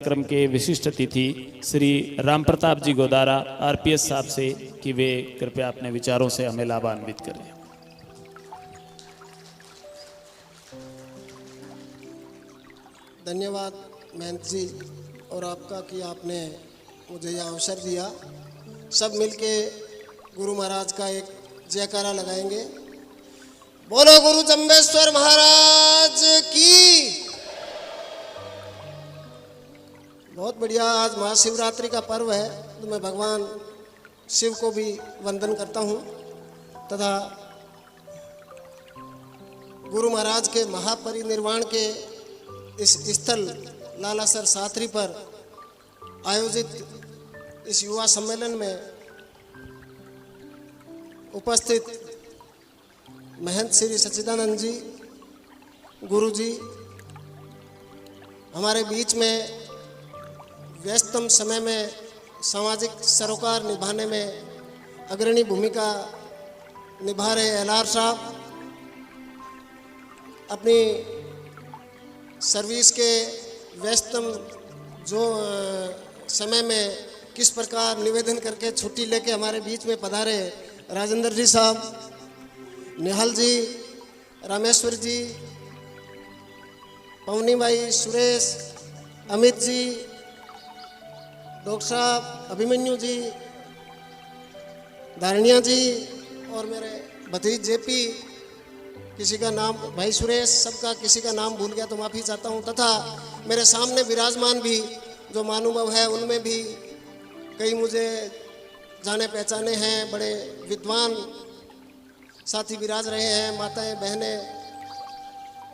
कार्यक्रम के विशिष्ट अतिथि श्री राम प्रताप जी गोदारा आरपीएस साहब से कि वे कृपया अपने विचारों से हमें लाभान्वित करें। धन्यवाद महंत जी और आपका कि आपने मुझे यह अवसर दिया। सब मिलके गुरु महाराज का एक जयकारा लगाएंगे। बोलो गुरु जम्बेश्वर महाराज की। बहुत बढ़िया। आज महाशिवरात्रि का पर्व है तो मैं भगवान शिव को भी वंदन करता हूँ तथा गुरु महाराज के महापरिनिर्वाण के इस स्थल लालासर साथरी पर आयोजित इस युवा सम्मेलन में उपस्थित महंत श्री सच्चिदानंद जी गुरु जी हमारे बीच में व्यस्तम समय में सामाजिक सरोकार निभाने में अग्रणी भूमिका निभा रहे एलआर साहब, अपनी सर्विस के व्यस्तम जो समय में किस प्रकार निवेदन करके छुट्टी लेके हमारे बीच में पधारे राजेंद्र जी साहब, निहाल जी, रामेश्वर जी, पवनी भाई, सुरेश, अमित जी, डॉक्टर साहब, अभिमन्यु जी, धारणिया जी और मेरे भतीज जेपी, किसी का नाम भाई सुरेश, सबका किसी का नाम भूल गया तो माफ़ी चाहता हूँ। तथा मेरे सामने विराजमान भी जो महानुभाव है उनमें भी कई मुझे जाने पहचाने हैं, बड़े विद्वान साथी विराज रहे हैं, माताएं, बहनें,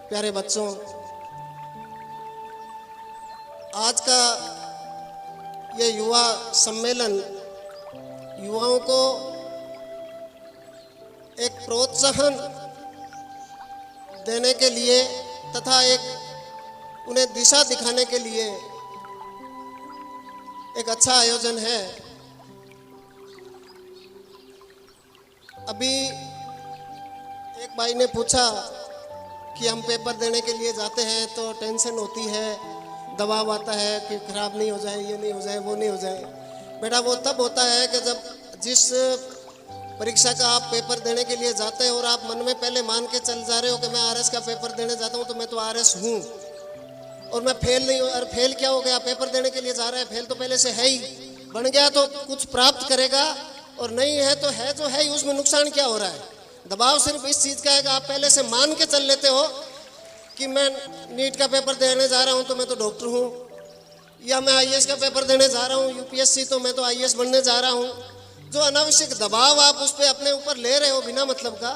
प्यारे बच्चों। आज का ये युवा सम्मेलन युवाओं को एक प्रोत्साहन देने के लिए तथा एक उन्हें दिशा दिखाने के लिए एक अच्छा आयोजन है। अभी एक भाई ने पूछा कि हम पेपर देने के लिए जाते हैं तो टेंशन होती है, दबाव आता है कि खराब नहीं हो जाए, ये नहीं हो जाए, वो नहीं हो जाए। बेटा वो तब होता है कि जब जिस परीक्षा का आप पेपर देने के लिए जाते हैं और आप मन में पहले मान के चल जा रहे हो कि मैं आरएस का पेपर देने जाता हूँ तो मैं तो आरएस हूँ और मैं फेल नहीं हूँ। और फेल क्या हो गया? पेपर देने के लिए जा रहा है, फेल तो पहले से है ही, बन गया तो कुछ प्राप्त करेगा और नहीं है तो है जो है ही, उसमें नुकसान क्या हो रहा है? दबाव सिर्फ इस चीज़ का है कि आप पहले से मान के चल लेते हो कि मैं नीट का पेपर देने जा रहा हूँ तो मैं तो डॉक्टर हूँ, या मैं आईएएस का पेपर देने जा रहा हूँ यूपीएससी तो मैं तो आईएएस बनने जा रहा हूँ। जो अनावश्यक दबाव आप उस पर अपने ऊपर ले रहे हो बिना मतलब का,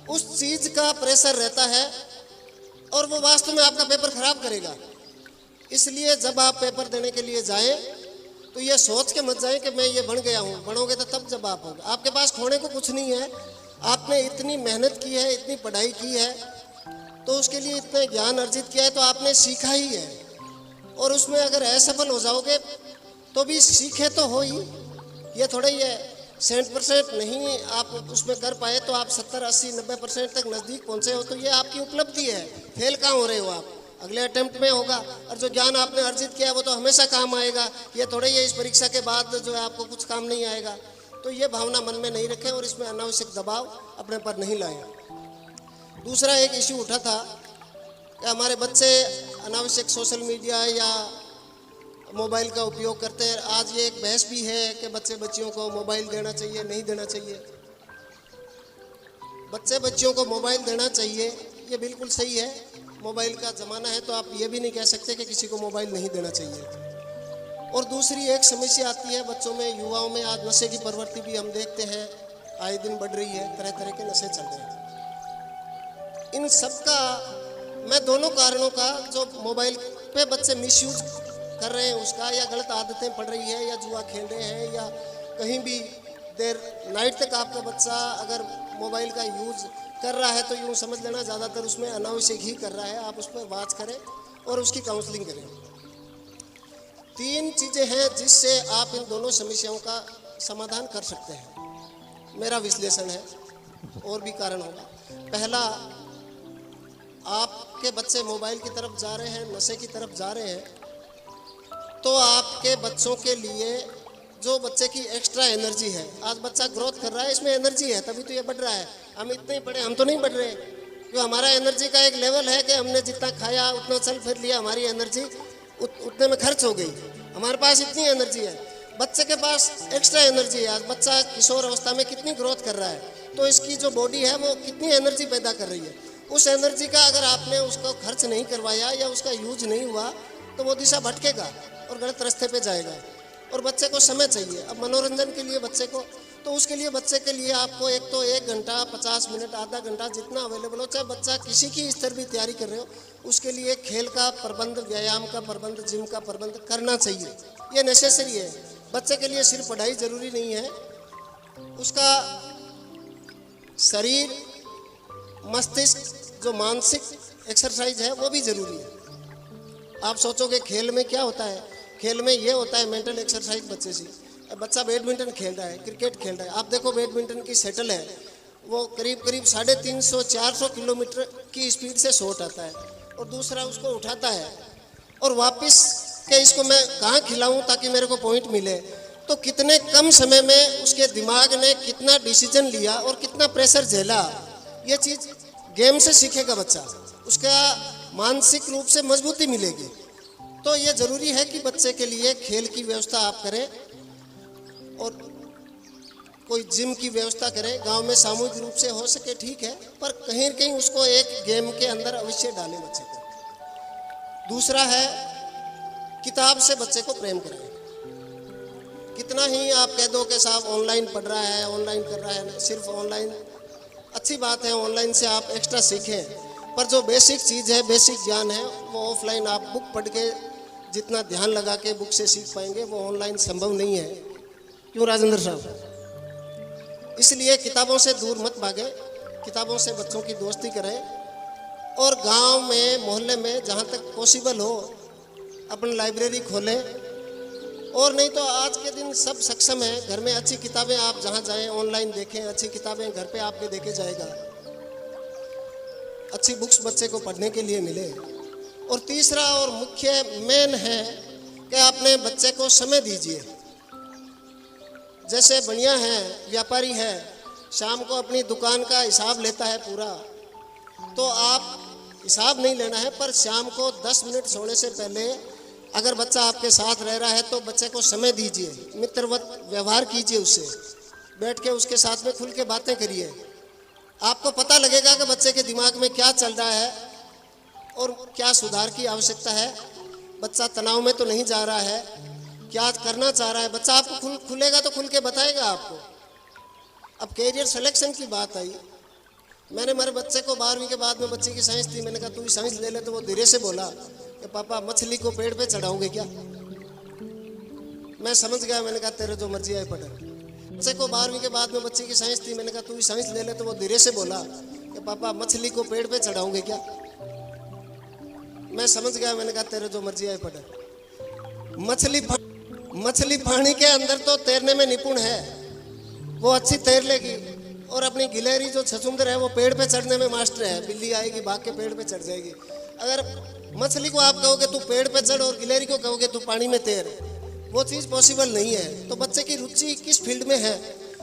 उस चीज़ का प्रेशर रहता है और वो वास्तव में आपका पेपर खराब करेगा। इसलिए जब आप पेपर देने के लिए जाएं तो ये सोच के मत जाएं कि मैं ये बन गया हूँ। बनोगे तो तब जब आप होगा। आपके पास खोने को कुछ नहीं है, आपने इतनी मेहनत की है, इतनी पढ़ाई की है, तो उसके लिए इतना ज्ञान अर्जित किया है तो आपने सीखा ही है। और उसमें अगर असफल हो जाओगे तो भी सीखे तो हो ही। ये थोड़ा ही है 100% नहीं आप उसमें कर पाए तो आप 70, 80, 90% तक नज़दीक पहुंचे हो तो ये आपकी उपलब्धि है। फेल कहाँ हो रहे हो आप? अगले अटेम्प्ट में होगा। और जो ज्ञान आपने अर्जित किया है वो तो हमेशा काम आएगा। ये थोड़ा ही है इस परीक्षा के बाद जो है आपको कुछ काम नहीं आएगा। तो ये भावना मन में नहीं रखें और इसमें अनावश्यक दबाव अपने पर नहीं लाएं। दूसरा एक इश्यू उठा था कि हमारे बच्चे अनावश्यक सोशल मीडिया या मोबाइल का उपयोग करते हैं। आज ये एक बहस भी है कि बच्चे बच्चियों को मोबाइल देना चाहिए, नहीं देना चाहिए। बच्चे बच्चियों को मोबाइल देना चाहिए, ये बिल्कुल सही है। मोबाइल का ज़माना है तो आप ये भी नहीं कह सकते कि किसी को मोबाइल नहीं देना चाहिए। और दूसरी एक समस्या आती है बच्चों में, युवाओं में। आज नशे की प्रवृत्ति भी हम देखते हैं आए दिन बढ़ रही है, तरह तरह के नशे चल रहे हैं। इन सब का मैं दोनों कारणों का, जो मोबाइल पे बच्चे मिसयूज कर रहे हैं उसका, या गलत आदतें पड़ रही है, या जुआ खेल रहे हैं, या कहीं भी देर नाइट तक आपका बच्चा अगर मोबाइल का यूज़ कर रहा है तो यूँ समझ लेना ज़्यादातर उसमें अनावश्यक ही कर रहा है। आप उस पर वाच करें और उसकी काउंसलिंग करें। 3 चीज़ें हैं जिससे आप इन दोनों समस्याओं का समाधान कर सकते हैं, मेरा विश्लेषण है। और भी कारण होगा। पहला, आपके बच्चे मोबाइल की तरफ जा रहे हैं, नशे की तरफ जा रहे हैं, तो आपके बच्चों के लिए जो बच्चे की एक्स्ट्रा एनर्जी है, आज बच्चा ग्रोथ कर रहा है, इसमें एनर्जी है, तभी तो ये बढ़ रहा है। हम इतने ही पढ़े, हम तो नहीं बढ़ रहे, जो हमारा एनर्जी का एक लेवल है कि हमने जितना खाया उतना चल फिर लिया, हमारी एनर्जी उतने में खर्च हो गई, हमारे पास इतनी एनर्जी है। बच्चे के पास एक्स्ट्रा एनर्जी है। आज बच्चा किशोर अवस्था में कितनी ग्रोथ कर रहा है, तो इसकी जो बॉडी है वो कितनी एनर्जी पैदा कर रही है। उस एनर्जी का अगर आपने उसको खर्च नहीं करवाया या उसका यूज नहीं हुआ तो वो दिशा भटकेगा और गलत रास्ते पे जाएगा। और बच्चे को समय चाहिए। अब मनोरंजन के लिए बच्चे को, तो उसके लिए बच्चे के लिए आपको एक तो 1 घंटा, 50 मिनट, आधा घंटा जितना अवेलेबल हो, चाहे बच्चा किसी की स्तर भी तैयारी कर रहे हो, उसके लिए खेल का प्रबंध, व्यायाम का प्रबंध, जिम का प्रबंध करना चाहिए। ये नेसेसरी है। बच्चे के लिए सिर्फ पढ़ाई जरूरी नहीं है, उसका शरीर, मस्तिष्क, जो मानसिक एक्सरसाइज है वो भी जरूरी है। आप सोचोगे खेल में क्या होता है, खेल में ये होता है मेंटल एक्सरसाइज बच्चे से। बच्चा बैडमिंटन खेल रहा है, क्रिकेट खेल रहा है, आप देखो बैडमिंटन की सेटल है, वो करीब 350-400 किलोमीटर की स्पीड से शॉट आता है और दूसरा उसको उठाता है और वापस के इसको मैं कहाँ खिलाऊं ताकि मेरे को पॉइंट मिले। तो कितने कम समय में उसके दिमाग ने कितना डिसीजन लिया और कितना प्रेशर झेला, ये चीज़ गेम से सीखेगा बच्चा, उसका मानसिक रूप से मजबूती मिलेगी। तो ये ज़रूरी है कि बच्चे के लिए खेल की व्यवस्था आप करें और कोई जिम की व्यवस्था करें। गांव में सामूहिक रूप से हो सके ठीक है, पर कहीं न कहीं उसको एक गेम के अंदर अवश्य डालें बच्चे को। दूसरा है किताब से बच्चे को प्रेम कराएं। कितना ही आप कह दो कि साहब ऑनलाइन पढ़ रहा है, ऑनलाइन कर रहा है, सिर्फ ऑनलाइन अच्छी बात है, ऑनलाइन से आप एक्स्ट्रा सीखें, पर जो बेसिक चीज़ है, बेसिक ज्ञान है, वो ऑफलाइन आप बुक पढ़ के जितना ध्यान लगा के बुक से सीख पाएंगे वो ऑनलाइन संभव नहीं है। क्यों राजेंद्र साहब? इसलिए किताबों से दूर मत भागे, किताबों से बच्चों की दोस्ती करें और गांव में, मोहल्ले में जहाँ तक पॉसिबल हो अपनी लाइब्रेरी खोलें। और नहीं तो आज के दिन सब सक्षम है, घर में अच्छी किताबें आप जहाँ जाएं ऑनलाइन देखें, अच्छी किताबें घर पे आपके देखे जाएगा, अच्छी बुक्स बच्चे को पढ़ने के लिए मिले। और तीसरा और मुख्य मेन है कि अपने बच्चे को समय दीजिए। जैसे बढ़िया है, व्यापारी है, शाम को अपनी दुकान का हिसाब लेता है पूरा, तो आप हिसाब नहीं लेना है, पर शाम को 10 मिनट सोने से पहले अगर बच्चा आपके साथ रह रहा है तो बच्चे को समय दीजिए, मित्रवत व्यवहार कीजिए, उससे बैठ के उसके साथ में खुल के बातें करिए। आपको पता लगेगा कि बच्चे के दिमाग में क्या चल रहा है और क्या सुधार की आवश्यकता है। बच्चा तनाव में तो नहीं जा रहा है, क्या करना चाह रहा है, बच्चा आपको खुलेगा तो खुल के बताएगा आपको। अब कैरियर सिलेक्शन की बात आई, मैंने मेरे बच्चे को 12वीं के बाद में बच्चे की साइंस थी, मैंने कहा तू भी साइंस ले ले, तो वो धीरे से बोला कि पापा मछली को पेड़ पे चढ़ाओगे क्या? मैं समझ गया, मैंने कहा तेरे जो मर्जी आए पढ़। बच्चे को 12वीं के बाद में बच्चे की साइंस थी, मैंने कहा तू भी साइंस ले ले, तो वो धीरे से बोला कि पापा मछली को पेड़ पे चढ़ाओगे क्या? मैं समझ गया, मैंने कहा तेरे जो मर्जी आए पढ़। मछली पानी के अंदर तो तैरने में निपुण है, वो अच्छी तैर लेगी, और अपनी गिलहरी जो छछुंदर है वो पेड़ पे चढ़ने में मास्टर है, बिल्ली आएगी भाग के पेड़ पे चढ़ जाएगी। अगर मछली को आप कहोगे तू पेड़ पे चढ़ और गिलहरी को कहोगे तू पानी में तैर, वो चीज़ पॉसिबल नहीं है। तो बच्चे की रुचि किस फील्ड में है,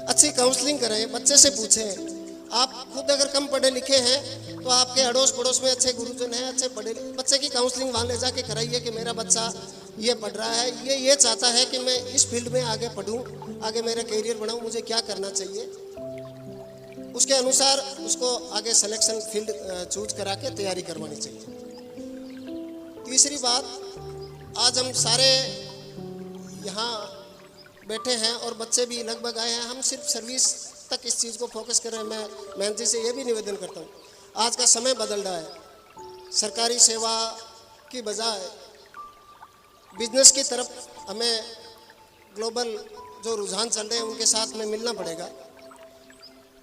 अच्छी काउंसलिंग करें, बच्चे से पूछें। आप खुद अगर कम पढ़े लिखे हैं तो आपके अड़ोस पड़ोस में अच्छे गुरुजन हैं, अच्छे पढ़े, बच्चे की काउंसलिंग वहाँ ले जाके कराइए कि मेरा बच्चा ये पढ़ रहा है, ये चाहता है कि मैं इस फील्ड में आगे पढ़ूँ, आगे मेरा करियर बनाऊँ, मुझे क्या करना चाहिए, उसके अनुसार उसको आगे सिलेक्शन फील्ड चूज करा के तैयारी करवानी चाहिए। तीसरी बात, आज हम सारे यहाँ बैठे हैं और बच्चे भी लगभग आए हैं, हम सिर्फ सर्विस तक इस चीज़ को फोकस कर रहे हैं। मैं जी से ये भी निवेदन करता हूँ, आज का समय बदल रहा है, सरकारी सेवा की बजाय बिजनेस की तरफ हमें ग्लोबल जो रुझान चल रहे हैं उनके साथ में मिलना पड़ेगा।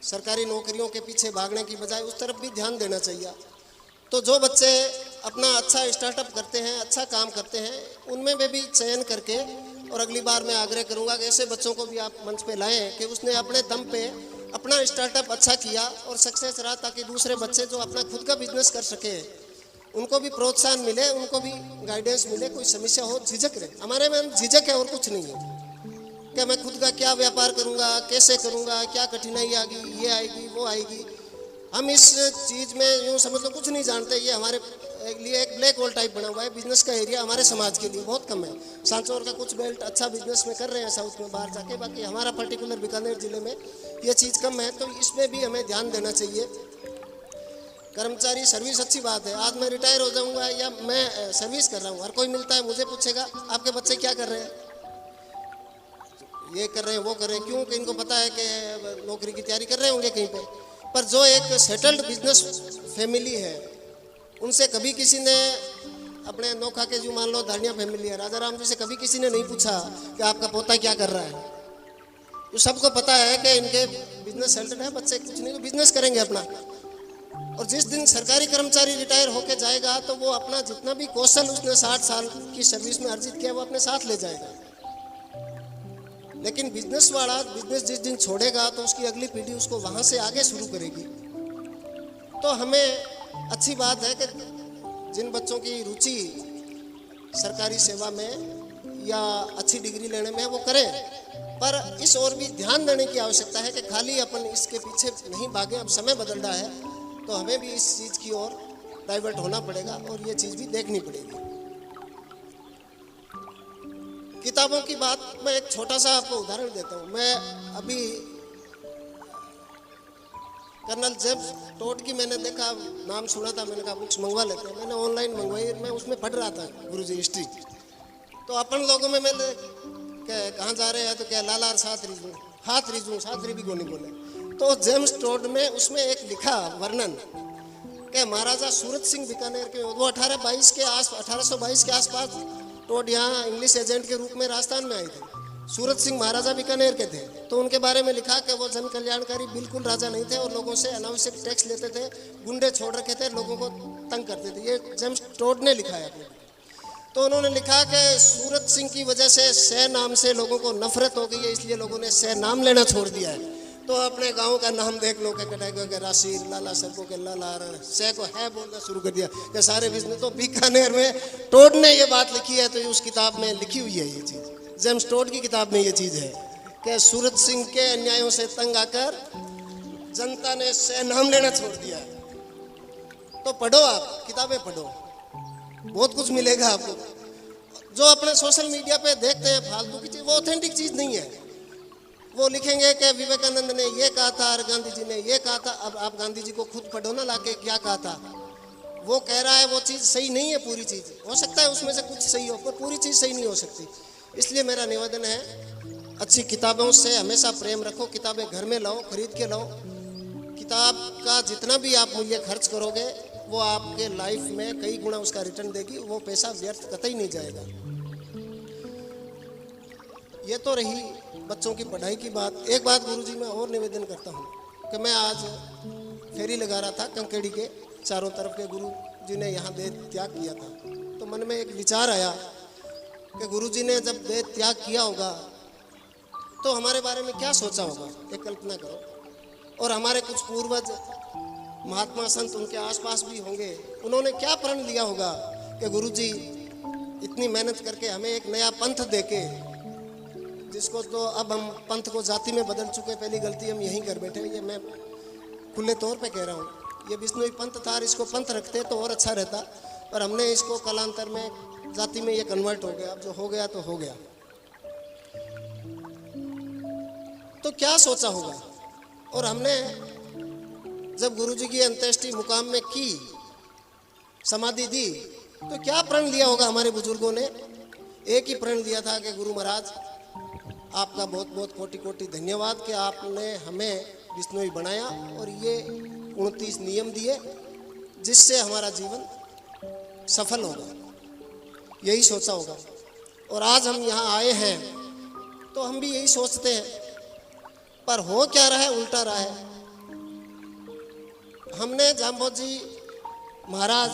सरकारी नौकरियों के पीछे भागने की बजाय उस तरफ भी ध्यान देना चाहिए। तो जो बच्चे अपना अच्छा स्टार्टअप करते हैं, अच्छा काम करते हैं, उनमें भी चयन करके, और अगली बार मैं आग्रह करूंगा कि ऐसे बच्चों को भी आप मंच पे लाएं कि उसने अपने दम पे अपना स्टार्टअप अच्छा किया और सक्सेस रहा, ताकि दूसरे बच्चे जो अपना खुद का बिजनेस कर सके उनको भी प्रोत्साहन मिले, उनको भी गाइडेंस मिले। कोई समस्या हो झिझक रहे, हमारे में झिझक है और कुछ नहीं है कि मैं खुद का क्या व्यापार करूंगा, कैसे करूंगा, क्या कठिनाई आएगी, ये आएगी वो आएगी। हम इस चीज़ में यूँ समझ लो कुछ नहीं जानते। ये हमारे लिए एक ब्लैक होल टाइप बना हुआ है। बिजनेस का एरिया हमारे समाज के लिए बहुत कम है। सांचौर का कुछ बेल्ट अच्छा बिजनेस में कर रहे हैं साउथ में बाहर जाके, बाकी हमारा पर्टिकुलर बीकानेर जिले में ये चीज़ कम है। तो इसमें भी हमें ध्यान देना चाहिए। कर्मचारी सर्विस अच्छी बात है। आज मैं रिटायर हो जाऊंगा या मैं सर्विस कर रहा हूँ, हर कोई मिलता है मुझे पूछेगा आपके बच्चे क्या कर रहे हैं, ये कर रहे हैं वो कर रहे हैं, क्यों कि इनको पता है कि नौकरी की तैयारी कर रहे होंगे कहीं पे। पर जो एक सेटल्ड बिजनेस फैमिली है, उनसे कभी किसी ने अपने नोखा के जो मान लो धानिया फैमिली है, राजा राम जी से कभी किसी ने नहीं पूछा कि आपका पोता क्या कर रहा है। तो सबको पता है कि इनके बिजनेस सेटल्ड है, बच्चे कुछ नहीं तो बिजनेस करेंगे अपना। और जिस दिन सरकारी कर्मचारी रिटायर होके जाएगा तो वो अपना जितना भी कौशल उसने 60 साल की सर्विस में अर्जित किया वो अपने साथ ले जाएगा। लेकिन बिजनेस वाला बिजनेस जिस दिन छोड़ेगा तो उसकी अगली पीढ़ी उसको वहाँ से आगे शुरू करेगी। तो हमें अच्छी बात है कि जिन बच्चों की रुचि सरकारी सेवा में या अच्छी डिग्री लेने में वो करें, पर इस ओर भी ध्यान देने की आवश्यकता है कि खाली अपन इसके पीछे नहीं भागे। अब समय बदल रहा है तो हमें भी इस चीज़ की ओर डाइवर्ट होना पड़ेगा और ये चीज़ भी देखनी पड़ेगी। किताबों की बात मैं एक छोटा सा आपको उदाहरण देता हूँ। मैं अभी कर्नल जेम्स टोड की मैंने देखा, नाम सुना था, मैंने कहा बुक्स मंगवा लेते हैं। मैंने ऑनलाइन मंगवाई, मैं उसमें पढ़ रहा था गुरुजी हिस्ट्री। तो अपन लोगों में मैंने कहाँ जा रहे हैं तो क्या लालार सात रीजू भी गोनी बोले। तो जेम्स टोड में उसमें एक लिखा वर्णन कि महाराजा सूरत सिंह बीकानेर के, वो 1822 के आसपास टोड यहाँ इंग्लिश एजेंट के रूप में राजस्थान में आए थे। सूरत सिंह महाराजा बीकानेर के थे। तो उनके बारे में लिखा कि वो जन कल्याणकारी बिल्कुल राजा नहीं थे और लोगों से अनावश्यक टैक्स लेते थे, गुंडे छोड़ रखे थे, लोगों को तंग करते थे। ये जेम्स टोड ने लिखा है अपने। तो उन्होंने लिखा कि सूरत सिंह की वजह से सह नाम से लोगों को नफरत हो गई है, इसलिए लोगों ने सह नाम लेना छोड़ दिया है। तो अपने गांव का नाम देख लो कि कटाई के राशीर, लाला सरको के लालार, सह को है बोलना शुरू कर दिया कि सारे बिजनेस। तो बीकानेर में टोड ने ये बात लिखी है, तो उस किताब में लिखी हुई है ये चीज़। जेम्स टोड की किताब में ये चीज़ है कि सूरत सिंह के अन्यायों से तंग आकर जनता ने सह नाम लेना छोड़ दिया। तो पढ़ो, आप किताबें पढ़ो, बहुत कुछ मिलेगा आपको। जो अपने सोशल मीडिया पे देखते हैं फालतू की चीज़, वो ऑथेंटिक चीज़ नहीं है। वो लिखेंगे कि विवेकानंद ने ये कहा था और गांधी जी ने ये कहा था। अब आप गांधी जी को खुद पढ़ो ना लाके क्या कहा था। वो कह रहा है वो चीज़ सही नहीं है, पूरी चीज़ हो सकता है उसमें से कुछ सही हो, पर पूरी चीज़ सही नहीं हो सकती। इसलिए मेरा निवेदन है, अच्छी किताबों से हमेशा प्रेम रखो। किताबें घर में लाओ, खरीद के लाओ। किताब का जितना भी आप मूल्य खर्च करोगे वो आपके लाइफ में कई गुना उसका रिटर्न देगी। वो पैसा व्यर्थ कतई नहीं जाएगा। ये तो रही बच्चों की पढ़ाई की बात। एक बात गुरुजी मैं और निवेदन करता हूँ कि मैं आज फेरी लगा रहा था कंकेड़ी के चारों तरफ के। गुरु जी ने यहाँ देह त्याग किया था, तो मन में एक विचार आया कि गुरुजी ने जब देह त्याग किया होगा तो हमारे बारे में क्या सोचा होगा। एक कल्पना करो। और हमारे कुछ पूर्वज महात्मा संत उनके आसपास भी होंगे, उन्होंने क्या प्रण लिया होगा कि गुरुजी इतनी मेहनत करके हमें एक नया पंथ देके, जिसको तो अब हम पंथ को जाति में बदल चुके। पहली गलती हम यहीं कर बैठे। ये मैं खुले तौर पे कह रहा हूँ। ये बिश्नोई पंथ था, इसको पंथ रखते तो और अच्छा रहता, पर हमने इसको कालांतर में जाति में ये कन्वर्ट हो गया। अब जो हो गया तो हो गया। तो क्या सोचा होगा। और हमने जब गुरुजी की अंत्येष्टि मुकाम में की, समाधि दी, तो क्या प्रण लिया होगा हमारे बुजुर्गों ने। एक ही प्रण लिया था कि गुरु महाराज आपका बहुत बहुत कोटि कोटि धन्यवाद कि आपने हमें बिश्नोई बनाया और ये 29 नियम दिए जिससे हमारा जीवन सफल होगा। यही सोचा होगा। और आज हम यहाँ आए हैं तो हम भी यही सोचते हैं, पर हो क्या रहा है, उल्टा रहा है। हमने जाम्बोज जी महाराज,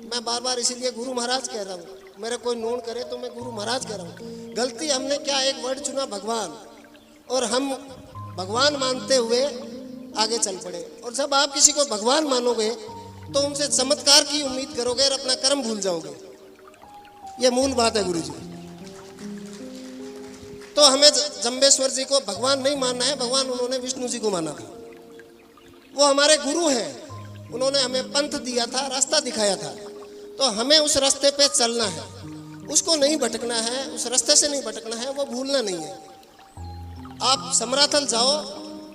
मैं बार बार इसीलिए गुरु महाराज कह रहा हूँ, मेरे कोई नोन करे तो मैं गुरु महाराज कह रहा हूँ। गलती हमने क्या, एक वर्ड चुना भगवान, और हम भगवान मानते हुए आगे चल पड़े। और जब आप किसी को भगवान मानोगे तो उनसे चमत्कार की उम्मीद करोगे और अपना कर्म भूल जाओगे। यह मूल बात है गुरु जी। तो हमें जम्बेश्वर जी को भगवान नहीं मानना है, भगवान उन्होंने विष्णु जी को माना था। वो हमारे गुरु हैं, उन्होंने हमें पंथ दिया था, रास्ता दिखाया था। तो हमें उस रास्ते पे चलना है, उसको नहीं भटकना है, उस रास्ते से नहीं भटकना है, वो भूलना नहीं है। आप समराथल जाओ,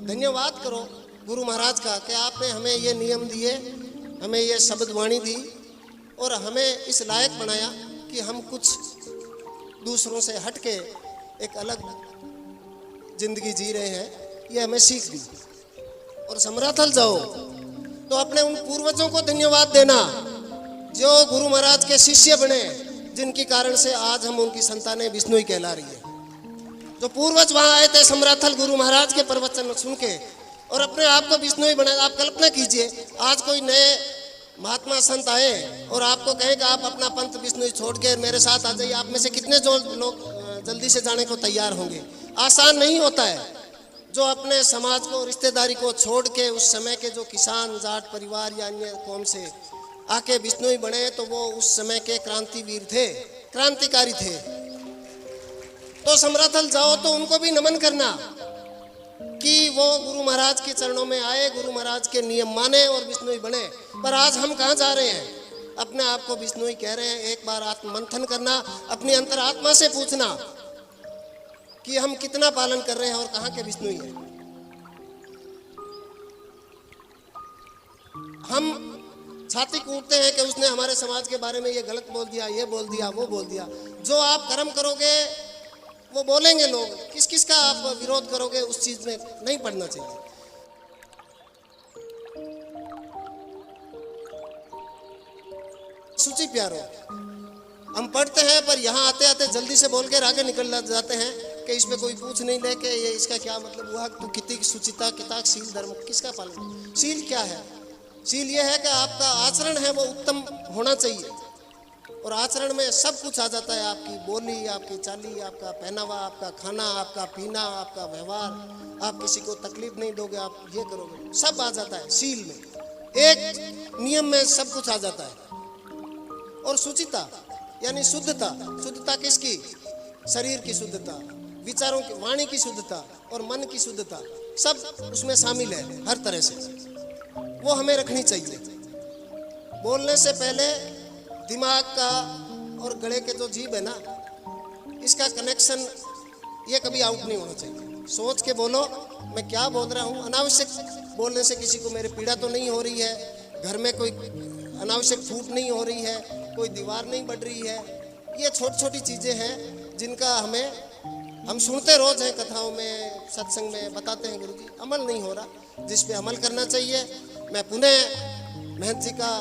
धन्यवाद करो गुरु महाराज का कि आपने हमें ये नियम दिए, हमें ये शब्द वाणी दी और हमें इस लायक बनाया कि हम कुछ दूसरों से हटके एक अलग जिंदगी जी रहे हैं। ये हमें सीख दी। और समराथल जाओ तो अपने उन पूर्वजों को धन्यवाद देना जो गुरु महाराज के शिष्य बने, जिनकी कारण से आज हम उनकी संतानें विष्णुई कहला रही है। जो पूर्वज वहां आए थे समराथल गुरु महाराज के प्रवचन सुन के और अपने आप को विष्णुई बनाया। आप कल्पना कीजिए, आज कोई नए महात्मा संत आए और आपको कहें कि आप अपना पंथ विष्णुई छोड़ के मेरे साथ आ जाइए, आप में से कितने जो लोग जल्दी से जाने को तैयार होंगे? आसान नहीं होता है। जो अपने समाज को, रिश्तेदारी को छोड़ के उस समय के जो किसान, जाट परिवार या अन्य कौम से आके विष्णुई बने, तो वो उस समय के क्रांतिवीर थे, क्रांतिकारी थे। तो समराथल जाओ तो उनको भी नमन करना कि वो गुरु महाराज के चरणों में आए, गुरु महाराज के नियम माने और विष्णुई बने। पर आज हम कहाँ जा रहे हैं? अपने आप को विष्णुई कह रहे हैं। एक बार आत्ममंथन करना, अपनी अंतरात्मा से पूछना कि हम कितना पालन कर रहे हैं और कहाँ के विष्णुई हैं। हम छाती कूटते हैं कि उसने हमारे समाज के बारे में ये गलत बोल दिया, ये बोल दिया, वो बोल दिया। जो आप कर्म करोगे वो बोलेंगे लोग। किस किस का आप विरोध करोगे, उस चीज में नहीं पड़ना चाहिए। सूची प्यारो, हम पढ़ते हैं पर यहाँ आते आते जल्दी से बोल के आगे निकल जाते हैं कि इसमें कोई पूछ नहीं ले कि ये इसका क्या मतलब हुआ। तो कितनी सुचिता, कितना शील धर्म, किसका पालन? शील क्या है? शील ये है कि आपका आचरण है वो उत्तम होना चाहिए। और आचरण में सब कुछ आ जाता है। आपकी बोली, आपकी चाली, आपका पहनावा, आपका खाना, आपका पीना, आपका व्यवहार। आप किसी को तकलीफ नहीं दोगे, आप ये करोगे, सब आ जाता है शील में। एक नियम में सब कुछ आ जाता है। और सुचिता यानी शुद्धता। शुद्धता किसकी? शरीर की शुद्धता, विचारों की, वाणी की शुद्धता और मन की शुद्धता, सब उसमें शामिल है। हर तरह से वो हमें रखनी चाहिए। बोलने से पहले दिमाग का और गले के जो जीभ है ना, इसका कनेक्शन ये कभी आउट नहीं होना चाहिए। सोच के बोलो मैं क्या बोल रहा हूँ। अनावश्यक बोलने से किसी को मेरे पीड़ा तो नहीं हो रही है, घर में कोई अनावश्यक फूट नहीं हो रही है, कोई दीवार नहीं बढ़ रही है। ये छोटी छोटी चीज़ें हैं जिनका हम सुनते रोज हैं, कथाओं में, सत्संग में बताते हैं गुरु जी, अमल नहीं हो रहा, जिस पे अमल करना चाहिए। मैं पुनः महंत जी का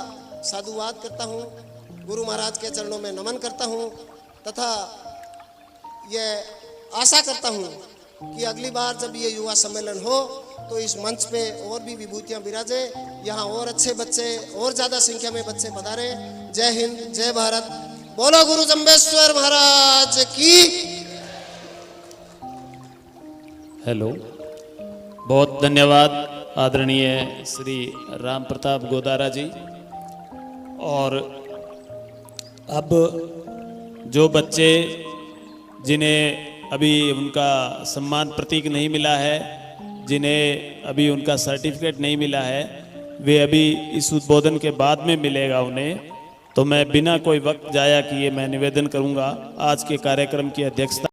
साधुवाद करता हूँ, गुरु महाराज के चरणों में नमन करता हूँ तथा ये आशा करता हूँ कि अगली बार जब ये युवा सम्मेलन हो तो इस मंच पे और भी विभूतियाँ विराजे, यहाँ और अच्छे बच्चे, और ज़्यादा संख्या में बच्चे पधारे। जय हिंद, जय भारत। बोलो गुरु जम्बेश्वर महाराज की। हेलो, बहुत धन्यवाद आदरणीय श्री राम प्रताप गोदारा जी। और अब जो बच्चे जिन्हें अभी उनका सम्मान प्रतीक नहीं मिला है, जिन्हें अभी उनका सर्टिफिकेट नहीं मिला है, वे अभी इस उद्बोधन के बाद में मिलेगा उन्हें। तो मैं बिना कोई वक्त जाया किए मैं निवेदन करूंगा आज के कार्यक्रम की अध्यक्षता